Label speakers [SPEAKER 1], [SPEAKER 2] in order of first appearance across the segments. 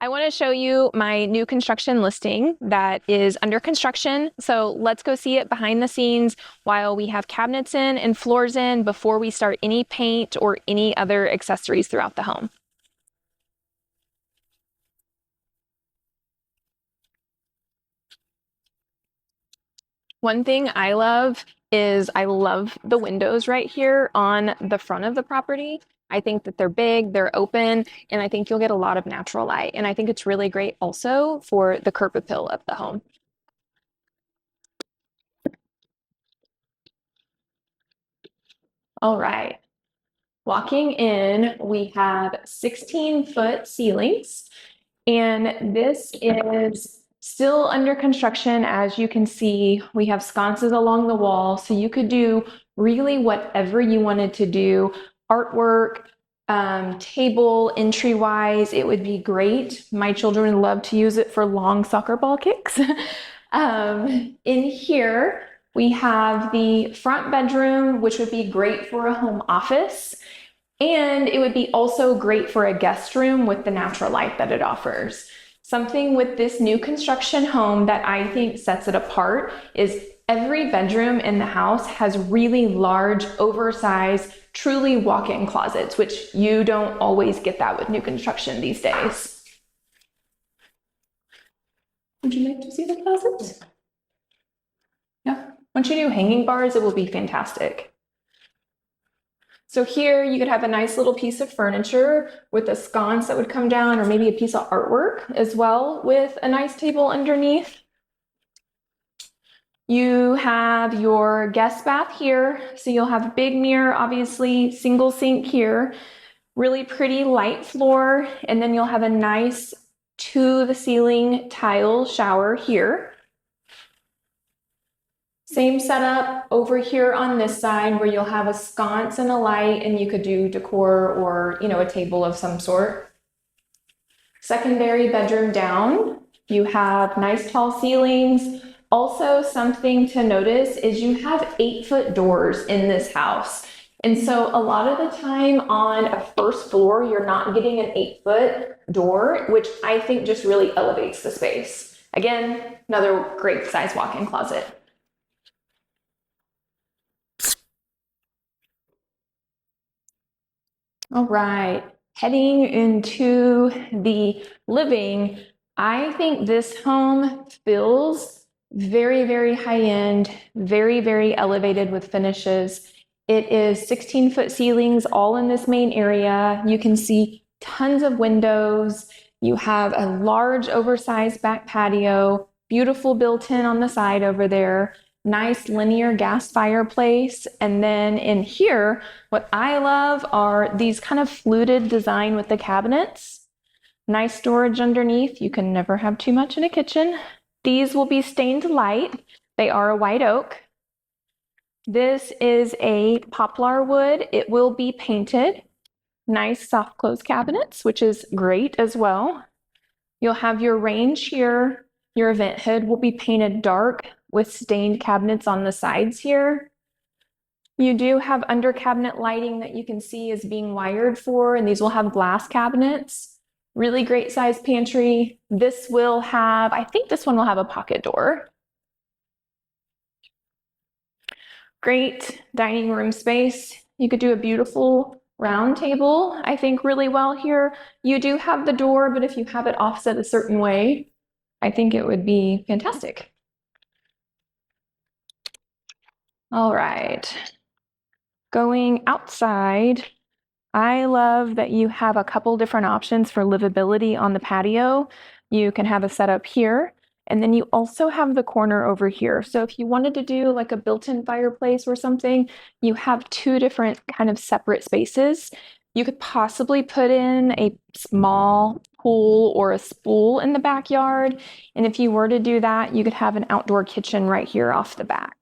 [SPEAKER 1] I want to show you my new construction listing that is under construction. So let's go see it behind the scenes while we have cabinets in and floors in before we start any paint or any other accessories throughout the home. One thing I love is I love the windows right here on the front of the property. I think that they're big, they're open, and I think you'll get a lot of natural light. And I think it's really great also for the curb appeal of the home. All right. Walking in, we have 16-foot ceilings, and this is still under construction. As you can see, we have sconces along the wall, so you could do really whatever you wanted to do. Artwork, table entry-wise, it would be great. My children love to use it for long soccer ball kicks. In here, we have the front bedroom, which would be great for a home office. And it would be also great for a guest room with the natural light that it offers. Something with this new construction home that I think sets it apart is every bedroom in the house has really large, oversized, truly walk-in closets, which you don't always get that with new construction these days. Would you like to see the closet? Yeah. Once you do hanging bars, it will be fantastic. So here you could have a nice little piece of furniture with a sconce that would come down, or maybe a piece of artwork as well with a nice table underneath. You have your guest bath here. So you'll have a big mirror, obviously, single sink here, really pretty light floor, and then you'll have a nice to the ceiling tile shower here. Same setup over here on this side where you'll have a sconce and a light, and you could do decor or, a table of some sort. Secondary bedroom down, you have nice tall ceilings. Also, something to notice is you have 8-foot doors in this house. And so a lot of the time on a first floor, you're not getting an 8-foot door, which I think just really elevates the space. Again, another great size walk-in closet. All right, heading into the living, I think this home feels very, very high-end, very, very elevated with finishes. It is 16-foot ceilings all in this main area. You can see tons of windows. You have a large oversized back patio, beautiful built-in on the side over there. Nice linear gas fireplace. And then in here, what I love are these kind of fluted design with the cabinets. Nice storage underneath. You can never have too much in a kitchen. These will be stained light. They are a white oak. This is a poplar wood. It will be painted. Nice soft close cabinets, which is great as well. You'll have your range here. Your event hood will be painted dark with stained cabinets on the sides here. You do have under cabinet lighting that you can see is being wired for, and these will have glass cabinets. Really great size pantry. This will have, I think this one will have a pocket door. Great dining room space. You could do a beautiful round table, I think, really well here. You do have the door, but if you have it offset a certain way, I think it would be fantastic. All right, going outside, I love that you have a couple different options for livability on the patio. You can have a setup here, and then you also have the corner over here. So if you wanted to do like a built-in fireplace or something, you have two different kind of separate spaces. You could possibly put in a small pool or a spool in the backyard. And if you were to do that, you could have an outdoor kitchen right here off the back.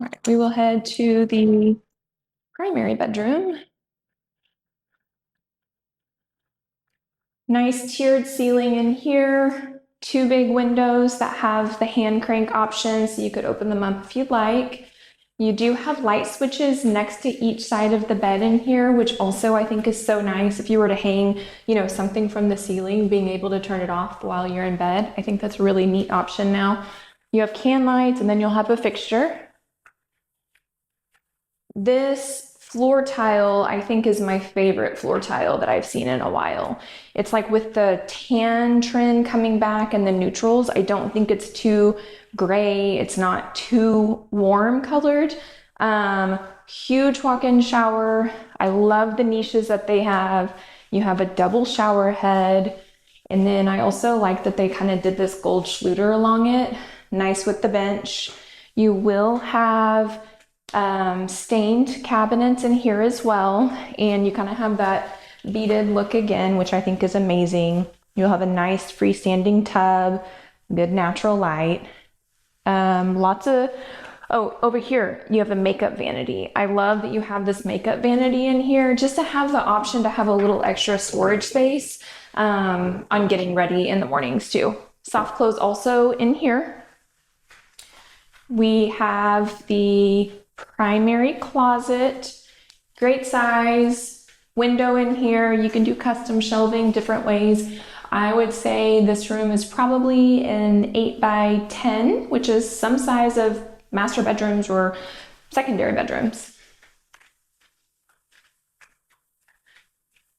[SPEAKER 1] All right, we will head to the primary bedroom. Nice tiered ceiling in here, two big windows that have the hand crank option, so you could open them up if you'd like. You do have light switches next to each side of the bed in here, which also I think is so nice. If you were to hang, something from the ceiling, being able to turn it off while you're in bed. I think that's a really neat option now. You have can lights, and then you'll have a fixture. This floor tile, I think, is my favorite floor tile that I've seen in a while. It's like with the tan trend coming back and the neutrals, I don't think it's too gray. It's not too warm colored. Huge walk-in shower. I love the niches that they have. You have a double shower head. And then I also like that they kind of did this gold Schluter along it. Nice with the bench. You will have stained cabinets in here as well, and you kind of have that beaded look again, which I think is amazing. You'll have a nice freestanding tub, good natural light. Over here you have a makeup vanity. I love that you have this makeup vanity in here, just to have the option to have a little extra storage space on getting ready in the mornings too. Soft close also in here. We have the primary closet, great size, window in here. You can do custom shelving different ways. I would say this room is probably an 8 by 10, which is some size of master bedrooms or secondary bedrooms.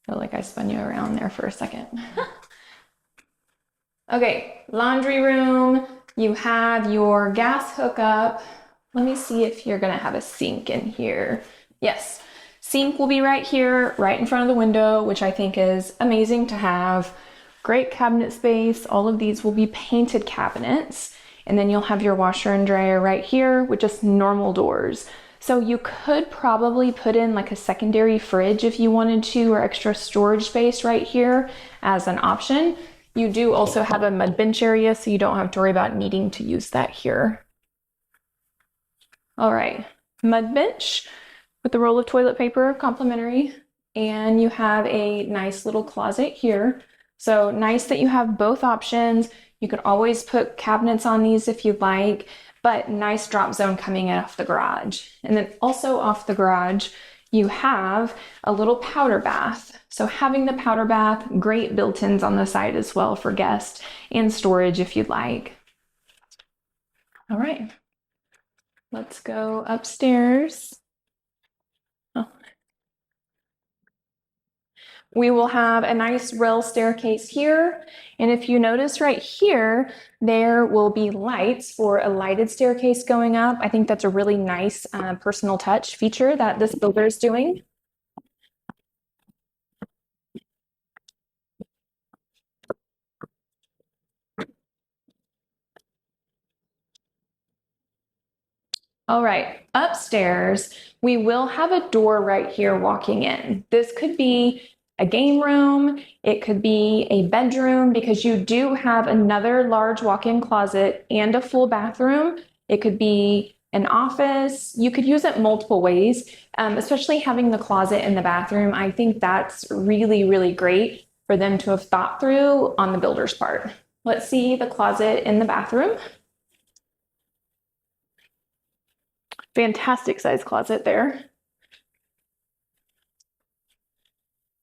[SPEAKER 1] I feel like I spun you around there for a second. Okay, laundry room. You have your gas hookup. Let me see if you're gonna have a sink in here. Yes, sink will be right here, right in front of the window, which I think is amazing to have. Great cabinet space. All of these will be painted cabinets. And then you'll have your washer and dryer right here with just normal doors. So you could probably put in like a secondary fridge if you wanted to, or extra storage space right here as an option. You do also have a mud bench area, so you don't have to worry about needing to use that here. All right, mud bench with the roll of toilet paper, complimentary. And you have a nice little closet here. So nice that you have both options. You could always put cabinets on these if you'd like, but nice drop zone coming in off the garage. And then also off the garage, you have a little powder bath. So having the powder bath, great built-ins on the side as well for guests and storage if you'd like. All right, let's go upstairs. We will have a nice rail staircase here. And if you notice right here, there will be lights for a lighted staircase going up. I think that's a really nice personal touch feature that this builder is doing. All right, upstairs, we will have a door right here walking in. This could be a game room, it could be a bedroom, because you do have another large walk-in closet and a full bathroom. It could be an office. You could use it multiple ways, especially having the closet in the bathroom. I think that's really, really great for them to have thought through on the builder's part. Let's see the closet in the bathroom. Fantastic size closet there.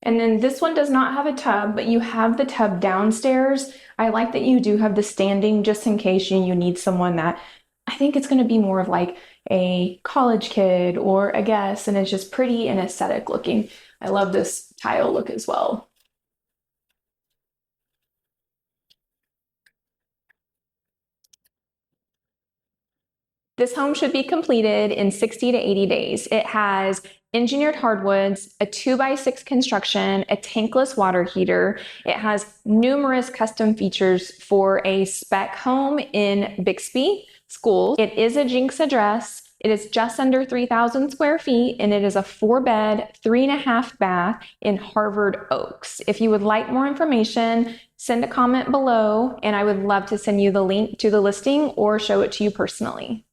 [SPEAKER 1] And then this one does not have a tub, but you have the tub downstairs. I like that you do have the standing just in case you need someone that, I think it's going to be more of like a college kid or a guest, and it's just pretty and aesthetic looking. I love this tile look as well. This home should be completed in 60 to 80 days. It has engineered hardwoods, a 2x6 construction, a tankless water heater. It has numerous custom features for a spec home in Bixby schools. It is a Jinx address. It is just under 3,000 square feet, and it is a 4-bed, 3.5 bath in Harvard Oaks. If you would like more information, send a comment below, and I would love to send you the link to the listing or show it to you personally.